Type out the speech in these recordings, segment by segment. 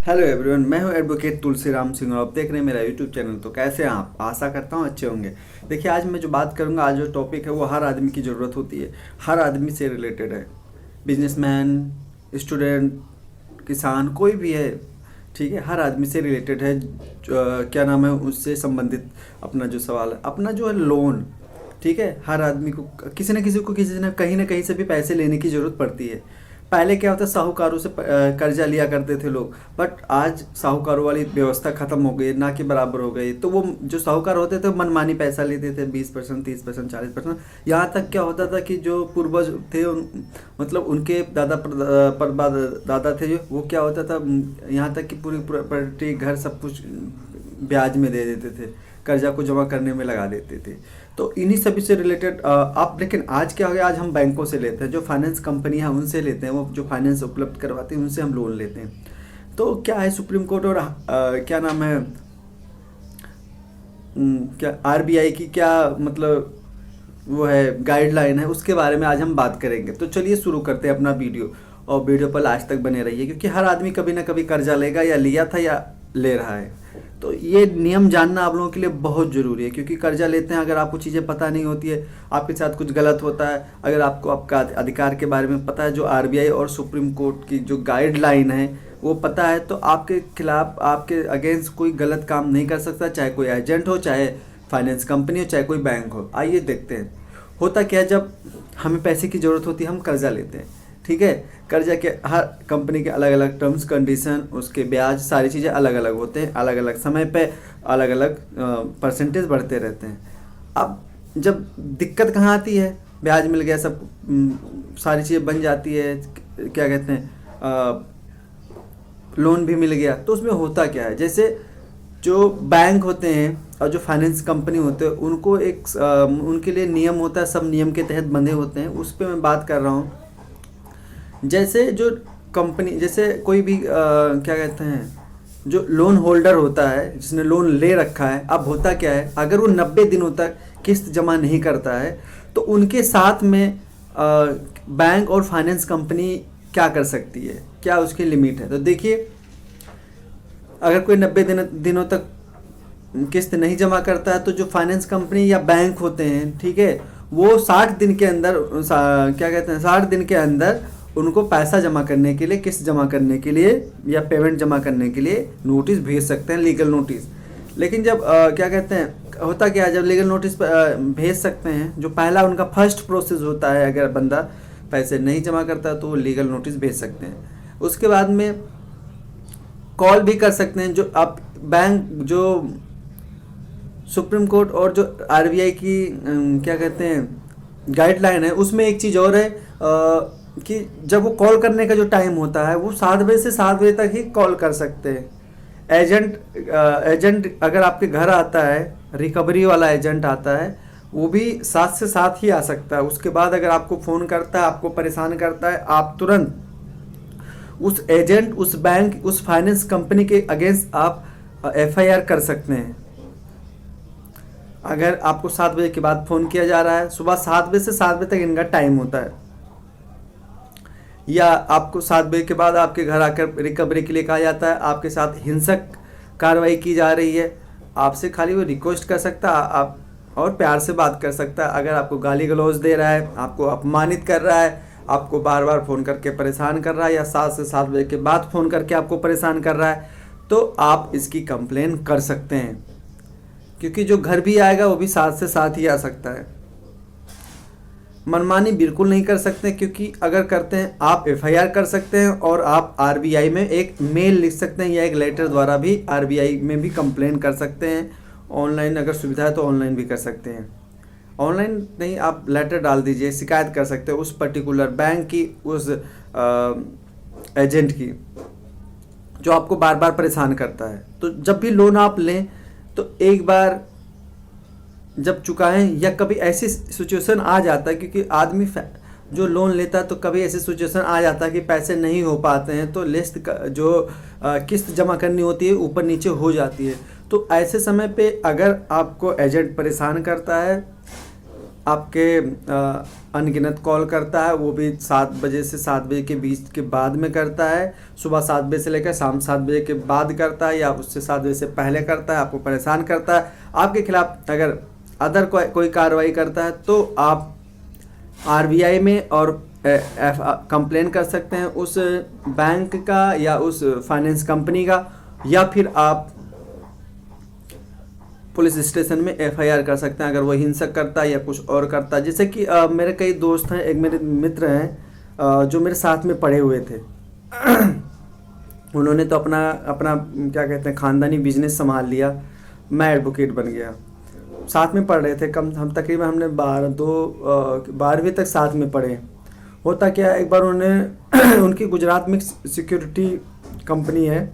Hello everyone, मैं हूं advocate Tulsiram Singh और आप देख रहे हैं मेरा यूट्यूब चैनल। तो कैसे हैं आप? आशा करता हूं अच्छे होंगे। देखिए, आज मैं जो बात करूंगा, आज जो टॉपिक है वो हर आदमी की ज़रूरत होती है, हर आदमी से रिलेटेड है। बिजनेसमैन, स्टूडेंट, किसान, कोई भी है, ठीक है, हर आदमी से रिलेटेड है। क्या नाम है, उससे संबंधित अपना जो सवाल है, अपना जो है लोन, ठीक है। हर आदमी को किसी न कहीं से भी पैसे लेने की ज़रूरत पड़ती है। पहले क्या होता, साहूकारों से कर्जा लिया करते थे लोग, बट आज साहूकारों वाली व्यवस्था खत्म हो गई, ना के बराबर हो गई। तो वो जो साहूकार होते थे मनमानी पैसा लेते थे, 20%, 30%, 40%। यहाँ तक क्या होता था कि जो पूर्वज थे मतलब उनके दादा दादा थे जो, वो क्या होता था, यहाँ तक कि पूरी प्रॉपर्टी, घर, सब कुछ ब्याज में दे देते थे, कर्जा को जमा करने में लगा देते थे। तो इन्हीं सभी से रिलेटेड आप, लेकिन आज क्या हो गया, आज हम बैंकों से लेते हैं, जो फाइनेंस कंपनी है उनसे लेते हैं, वो जो फाइनेंस उपलब्ध करवाती है उनसे हम लोन लेते हैं। तो क्या है, सुप्रीम कोर्ट और क्या नाम है, क्या आरबीआई की क्या मतलब वो है गाइडलाइन है, उसके बारे में आज हम बात करेंगे। तो चलिए शुरू करते हैं अपना वीडियो, और वीडियो पर लास्ट तक बने रहिए, क्योंकि हर आदमी कभी ना कभी कर्जा लेगा, या लिया था या ले रहा है। तो ये नियम जानना आप लोगों के लिए बहुत ज़रूरी है, क्योंकि कर्जा लेते हैं, अगर आपको चीज़ें पता नहीं होती है, आपके साथ कुछ गलत होता है, अगर आपको आपका अधिकार के बारे में पता है, जो आरबीआई और सुप्रीम कोर्ट की जो गाइडलाइन है वो पता है, तो आपके खिलाफ, आपके अगेंस्ट कोई गलत काम नहीं कर सकता, चाहे कोई एजेंट हो, चाहे फाइनेंस कंपनी हो, चाहे कोई बैंक हो। आइए देखते हैं होता क्या है। जब हमें पैसे की ज़रूरत होती है, हम कर्जा लेते हैं, ठीक है। कर्जा के हर कंपनी के अलग अलग टर्म्स कंडीशन, उसके ब्याज, सारी चीज़ें अलग अलग होते हैं, अलग अलग समय पे अलग अलग परसेंटेज बढ़ते रहते हैं। अब जब दिक्कत कहाँ आती है, ब्याज मिल गया, सब सारी चीज़ें बन जाती है, क्या कहते हैं, लोन भी मिल गया, तो उसमें होता क्या है, जैसे जो बैंक होते हैं और जो फाइनेंस कंपनी होते हैं, उनको एक उनके लिए नियम होता है, सब नियम के तहत बंधे होते हैं, उस पर मैं बात कर रहा हूँ। जैसे जो कंपनी, जैसे कोई भी क्या कहते हैं, जो लोन होल्डर होता है, जिसने लोन ले रखा है, अब होता क्या है, अगर वो 90 दिनों तक किस्त जमा नहीं करता है, तो उनके साथ में बैंक और फाइनेंस कंपनी क्या कर सकती है, क्या उसकी लिमिट है। तो देखिए, अगर कोई 90 दिनों तक किस्त नहीं जमा करता है, तो जो फाइनेंस कंपनी या बैंक होते हैं, ठीक है, वो 60 दिन के अंदर, क्या कहते हैं, 60 दिन के अंदर उनको पैसा जमा करने के लिए, किस्त जमा करने के लिए या पेमेंट जमा करने के लिए नोटिस भेज सकते हैं, लीगल नोटिस। लेकिन जब क्या कहते हैं, होता क्या है, जब लीगल नोटिस भेज सकते हैं, जो पहला उनका फर्स्ट प्रोसेस होता है, अगर बंदा पैसे नहीं जमा करता तो वो लीगल नोटिस भेज सकते हैं। उसके बाद में कॉल भी कर सकते हैं, जो आप बैंक, जो सुप्रीम कोर्ट और जो आरबीआई की क्या कहते हैं गाइडलाइन है, उसमें एक चीज़ और है कि जब वो कॉल करने का जो टाइम होता है, वो 7 बजे से 7 बजे तक ही कॉल कर सकते हैं। एजेंट अगर आपके घर आता है, रिकवरी वाला एजेंट आता है, वो भी 7 से 7 ही आ सकता है। उसके बाद अगर आपको फ़ोन करता है, आपको परेशान करता है, आप तुरंत उस एजेंट, उस बैंक, उस फाइनेंस कंपनी के अगेंस्ट आप एफआईआर कर सकते हैं। अगर आपको 7 बजे के बाद फ़ोन किया जा रहा है, सुबह 7 बजे से 7 बजे तक इनका टाइम होता है, या आपको 7 बजे के बाद आपके घर आकर रिकवरी के लिए कहा जाता है, आपके साथ हिंसक कार्रवाई की जा रही है, आपसे खाली वो रिक्वेस्ट कर सकता है, आप और प्यार से बात कर सकता है। अगर आपको गाली गलौज दे रहा है, आपको अपमानित कर रहा है, आपको बार बार फ़ोन करके परेशान कर रहा है, या 7 से 7 बजे के बाद फ़ोन करके आपको परेशान कर रहा है, तो आप इसकी कंप्लेन कर सकते हैं, क्योंकि जो घर भी आएगा वो भी 7 से 7 ही आ सकता है। मनमानी बिल्कुल नहीं कर सकते, क्योंकि अगर करते हैं आप एफआईआर कर सकते हैं, और आप आरबीआई में एक मेल लिख सकते हैं, या एक लेटर द्वारा भी आरबीआई में भी कंप्लेन कर सकते हैं। ऑनलाइन अगर सुविधा है तो ऑनलाइन भी कर सकते हैं, ऑनलाइन नहीं, आप लेटर डाल दीजिए, शिकायत कर सकते हैं उस पर्टिकुलर बैंक की, उस एजेंट की, जो आपको बार बार परेशान करता है। तो जब भी लोन आप लें, तो एक बार जब चुकाएं, या कभी ऐसी सिचुएशन आ जाता है, क्योंकि आदमी जो लोन लेता है, तो कभी ऐसी सिचुएशन आ जाता है कि पैसे नहीं हो पाते हैं, तो लिस्ट जो किस्त जमा करनी होती है ऊपर नीचे हो जाती है। तो ऐसे समय पे अगर आपको एजेंट परेशान करता है, आपके अनगिनत कॉल करता है, वो भी 7 बजे से 7 बजे के बीच के बाद में करता है, सुबह 7 बजे से लेकर शाम 7 बजे के बाद करता है, या उससे 7 बजे से पहले करता है, आपको परेशान करता है। आपके खिलाफ अगर अदर कोई कार्रवाई करता है तो आप आरबीआई में और कंप्लेन कर सकते हैं उस बैंक का या उस फाइनेंस कंपनी का, या फिर आप पुलिस स्टेशन में एफआईआर कर सकते हैं अगर वो हिंसक करता है या कुछ और करता है। जैसे कि मेरे कई दोस्त हैं, एक मेरे मित्र हैं जो मेरे साथ में पढ़े हुए थे उन्होंने तो अपना अपना क्या कहते हैं खानदानी बिजनेस संभाल लिया, मैं एडवोकेट बन गया। साथ में पढ़ रहे थे, हम तकरीबन हमने 12वीं तक साथ में पढ़े। होता क्या, एक बार उन्होंने उनकी गुजरात में सिक्योरिटी कंपनी है,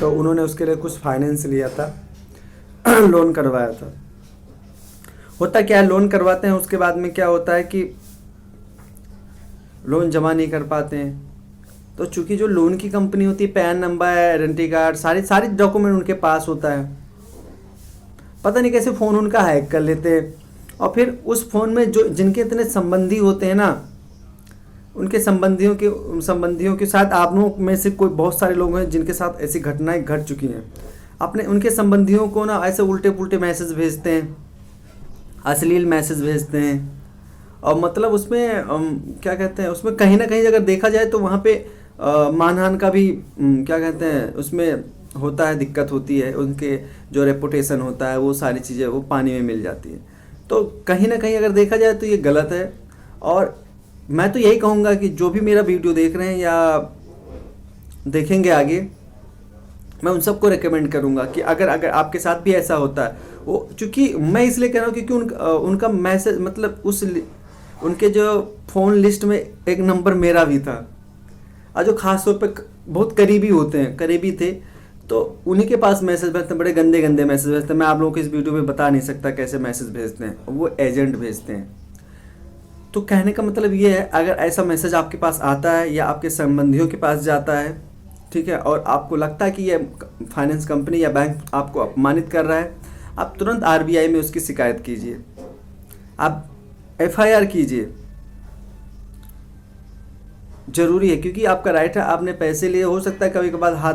तो उन्होंने उसके लिए कुछ फाइनेंस लिया था लोन करवाया था। होता क्या है, लोन करवाते हैं, उसके बाद में क्या होता है कि लोन जमा नहीं कर पाते हैं। तो चूंकि जो लोन की कंपनी होती है, पैन नंबर, आइडेंटिटी कार्ड, सारी डॉक्यूमेंट उनके पास होता है। पता नहीं कैसे फ़ोन उनका हैक कर लेते हैं, और फिर उस फ़ोन में जो जिनके इतने संबंधी होते हैं ना, उनके संबंधियों के साथ आप लोगों में से कोई बहुत सारे लोग हैं जिनके साथ ऐसी घटनाएं घट चुकी हैं। अपने उनके संबंधियों को ना ऐसे उल्टे पुल्टे मैसेज भेजते हैं, अश्लील मैसेज भेजते हैं, और मतलब उसमें क्या कहते हैं, उसमें कहीं ना कहीं अगर देखा जाए तो वहाँ पे मानहानि का भी क्या कहते हैं उसमें होता है, दिक्कत होती है। उनके जो रेपुटेशन होता है वो सारी चीज़ें वो पानी में मिल जाती है। तो कहीं ना कहीं अगर देखा जाए तो ये गलत है। और मैं तो यही कहूँगा कि जो भी मेरा वीडियो देख रहे हैं या देखेंगे आगे, मैं उन सबको रेकमेंड करूँगा कि अगर आपके साथ भी ऐसा होता है, वो चूँकि मैं इसलिए कह रहा हूँ क्योंकि उनका मैसेज मतलब उनके जो फ़ोन लिस्ट में एक नंबर मेरा भी था, और जो ख़ास तौर पे बहुत करीबी थे, तो उन्हीं के पास मैसेज भेजते हैं, बड़े गंदे गंदे मैसेज भेजते हैं। मैं आप लोगों को इस वीडियो में बता नहीं सकता कैसे मैसेज भेजते हैं, वो एजेंट भेजते हैं। तो कहने का मतलब ये है, अगर ऐसा मैसेज आपके पास आता है या आपके संबंधियों के पास जाता है, ठीक है, और आपको लगता है कि ये फाइनेंस कंपनी या बैंक आपको अपमानित कर रहा है, आप तुरंत आरबीआई में उसकी शिकायत कीजिए, आप एफआईआर कीजिए। ज़रूरी है, क्योंकि आपका राइट है, आपने पैसे लिए। हो सकता है कभी कभार हाथ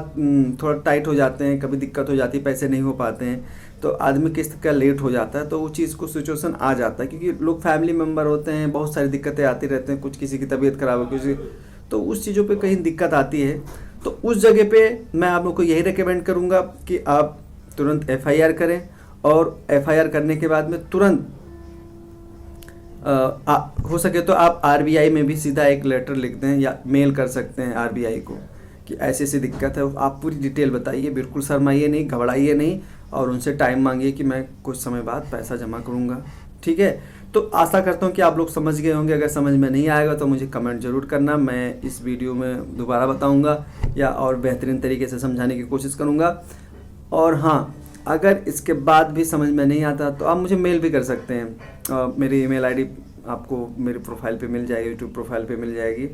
थोड़ा टाइट हो जाते हैं, कभी दिक्कत हो जाती है, पैसे नहीं हो पाते हैं, तो आदमी किस्त का लेट हो जाता है, तो वो चीज़ को सिचुएशन आ जाता है, क्योंकि लोग फैमिली मेम्बर होते हैं, बहुत सारी दिक्कतें आती रहती हैं, कुछ किसी की तबीयत खराब हो, किसी, तो उस चीज़ों पे कहीं दिक्कत आती है। तो उस जगह पे मैं आप लोग को यही रिकमेंड करूँगा कि आप तुरंत एफआईआर करें, और एफआईआर करने के बाद में तुरंत हो सके तो आप आरबीआई में भी सीधा एक लेटर लिख दें या मेल कर सकते हैं आरबीआई को कि ऐसी ऐसी दिक्कत है। आप पूरी डिटेल बताइए, बिल्कुल शर्माइए नहीं, घबराइए नहीं, और उनसे टाइम मांगिए कि मैं कुछ समय बाद पैसा जमा करूँगा। ठीक है, तो आशा करता हूँ कि आप लोग समझ गए होंगे। अगर समझ में नहीं आएगा तो मुझे कमेंट ज़रूर करना, मैं इस वीडियो में दोबारा बताऊँगा या और बेहतरीन तरीके से समझाने की कोशिश करूँगा। और हाँ, अगर इसके बाद भी समझ में नहीं आता तो आप मुझे मेल भी कर सकते हैं। मेरी ईमेल आईडी आपको मेरे प्रोफाइल पे मिल जाएगी, यूट्यूब प्रोफाइल पे मिल जाएगी।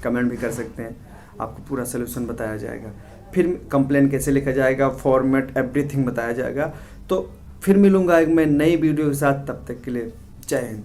कमेंट भी कर सकते हैं, आपको पूरा सोल्यूशन बताया जाएगा। फिर कंप्लेन कैसे लिखा जाएगा, फॉर्मेट, एवरीथिंग बताया जाएगा। तो फिर मिलूँगा एक मैं नई वीडियो के साथ, तब तक के लिए जय हिंद।